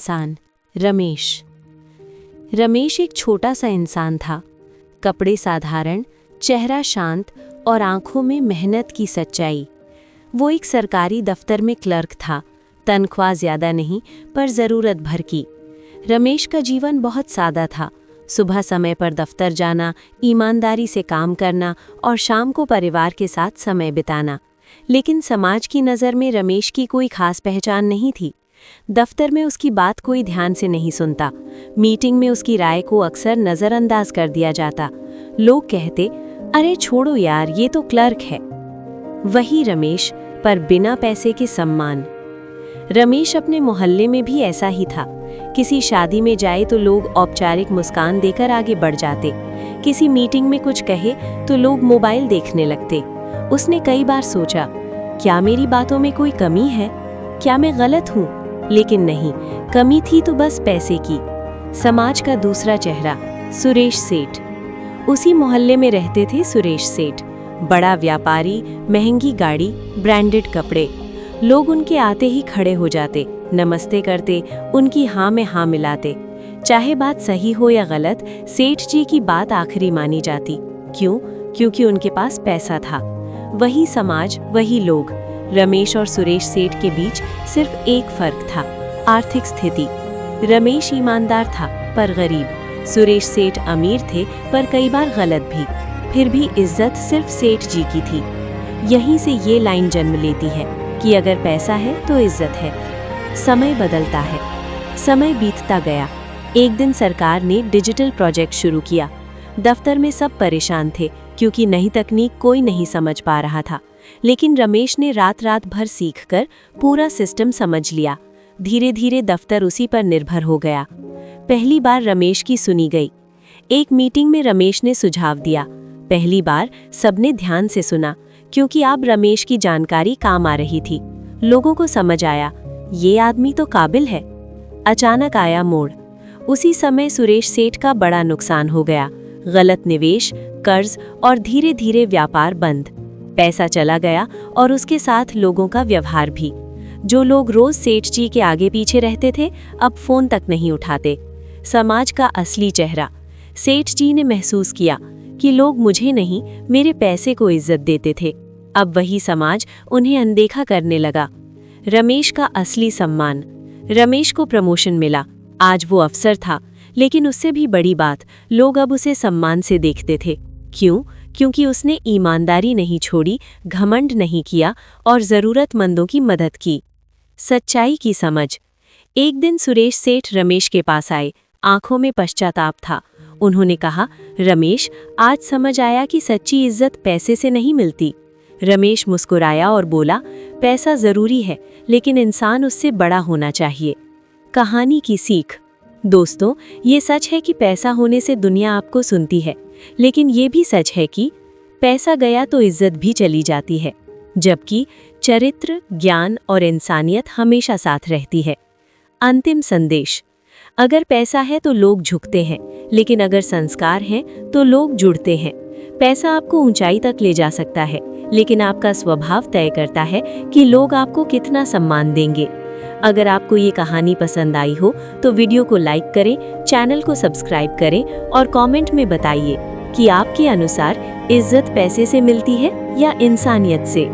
इंसान रमेश। रमेश एक छोटा सा इंसान था। कपड़े साधारण, चेहरा शांत और आंखों में मेहनत की सच्चाई। वो एक सरकारी दफ्तर में क्लर्क था। तनख्वाह ज्यादा नहीं, पर ज़रूरत भर की। रमेश का जीवन बहुत सादा था। सुबह समय पर दफ्तर जाना, ईमानदारी से काम करना और शाम को परिवार के साथ समय बिताना। लेकिन समाज की नज़र में रमेश की कोई खास पहचान नहीं थी। दफ्तर में उसकी बात कोई ध्यान से नहीं सुनता। मीटिंग में उसकी राय को अक्सर नज़रअंदाज कर दिया जाता। लोग कहते, अरे छोड़ो यार, ये तो क्लर्क है। वही रमेश, पर बिना पैसे के सम्मान। रमेश अपने मोहल्ले में भी ऐसा ही था। किसी शादी में जाए तो लोग औपचारिक मुस्कान देकर आगे बढ़ जाते। किसी मीटिंग में कुछ कहे तो लोग मोबाइल देखने लगते। उसने कई बार सोचा, क्या मेरी बातों में कोई कमी है? क्या मैं गलत हूँ? लेकिन नहीं, कमी थी तो बस पैसे की। समाज का दूसरा चेहरा, सुरेश सेठ। उसी मोहल्ले में रहते थे सुरेश सेठ। बड़ा व्यापारी, महंगी गाड़ी, ब्रांडेड कपड़े। लोग उनके आते ही खड़े हो जाते, नमस्ते करते, उनकी हाँ में हाँ मिलाते। चाहे बात सही हो या गलत, सेठ जी की बात आखिरी मानी जाती। क्यों? क्योंकि उनके पास पैसा था। वही समाज, वही लोग। रमेश और सुरेश सेठ के बीच सिर्फ एक फर्क था, आर्थिक स्थिति। रमेश ईमानदार था पर गरीब। सुरेश सेठ अमीर थे पर कई बार गलत भी। फिर भी इज्जत सिर्फ सेठ जी की थी। यहीं से ये लाइन जन्म लेती है कि अगर पैसा है तो इज्जत है। समय बदलता है। समय बीतता गया। एक दिन सरकार ने डिजिटल प्रोजेक्ट शुरू किया। दफ्तर में सब परेशान थे क्योंकि नई तकनीक कोई नहीं समझ पा रहा था। लेकिन रमेश ने रात भर सीखकर पूरा सिस्टम समझ लिया। धीरे धीरे दफ्तर उसी पर निर्भर हो गया। पहली बार रमेश की सुनी गई। एक मीटिंग में रमेश ने सुझाव दिया। पहली बार सबने ध्यान से सुना, क्योंकि अब रमेश की जानकारी काम आ रही थी। लोगों को समझ आया, ये आदमी तो काबिल है। अचानक आया मोड़। उसी समय सुरेश सेठ का बड़ा नुकसान हो गया। गलत निवेश, कर्ज और धीरे धीरे व्यापार बंद। पैसा चला गया और उसके साथ लोगों का व्यवहार भी। जो लोग रोज सेठ जी के आगे पीछे रहते थे, अब फोन तक नहीं उठाते। समाज का असली चेहरा। सेठ जी ने महसूस किया कि लोग मुझे नहीं, मेरे पैसे को इज्जत देते थे। अब वही समाज उन्हें अनदेखा करने लगा। रमेश का असली सम्मान। रमेश को प्रमोशन मिला। आज वो अफसर था, लेकिन उससे भी बड़ी बात, लोग अब उसे सम्मान से देखते थे। क्यों? क्योंकि उसने ईमानदारी नहीं छोड़ी, घमंड नहीं किया और ज़रूरतमंदों की मदद की। सच्चाई की समझ। एक दिन सुरेश सेठ रमेश के पास आए। आंखों में पश्चाताप था। उन्होंने कहा, रमेश, आज समझ आया कि सच्ची इज्जत पैसे से नहीं मिलती। रमेश मुस्कुराया और बोला, पैसा ज़रूरी है, लेकिन इंसान उससे बड़ा होना चाहिए। कहानी की सीख। दोस्तों, ये सच है कि पैसा होने से दुनिया आपको सुनती है, लेकिन ये भी सच है कि पैसा गया तो इज्जत भी चली जाती है, जबकि चरित्र, ज्ञान और इंसानियत हमेशा साथ रहती है। अंतिम संदेश। अगर पैसा है तो लोग झुकते हैं, लेकिन अगर संस्कार हैं तो लोग जुड़ते हैं। पैसा आपको ऊंचाई तक ले जा सकता है, लेकिन आपका स्वभाव तय करता है कि लोग आपको कितना सम्मान देंगे। अगर आपको ये कहानी पसंद आई हो तो वीडियो को लाइक करें, चैनल को सब्सक्राइब करें और कमेंट में बताइए कि आपके अनुसार इज्जत पैसे से मिलती है या इंसानियत से।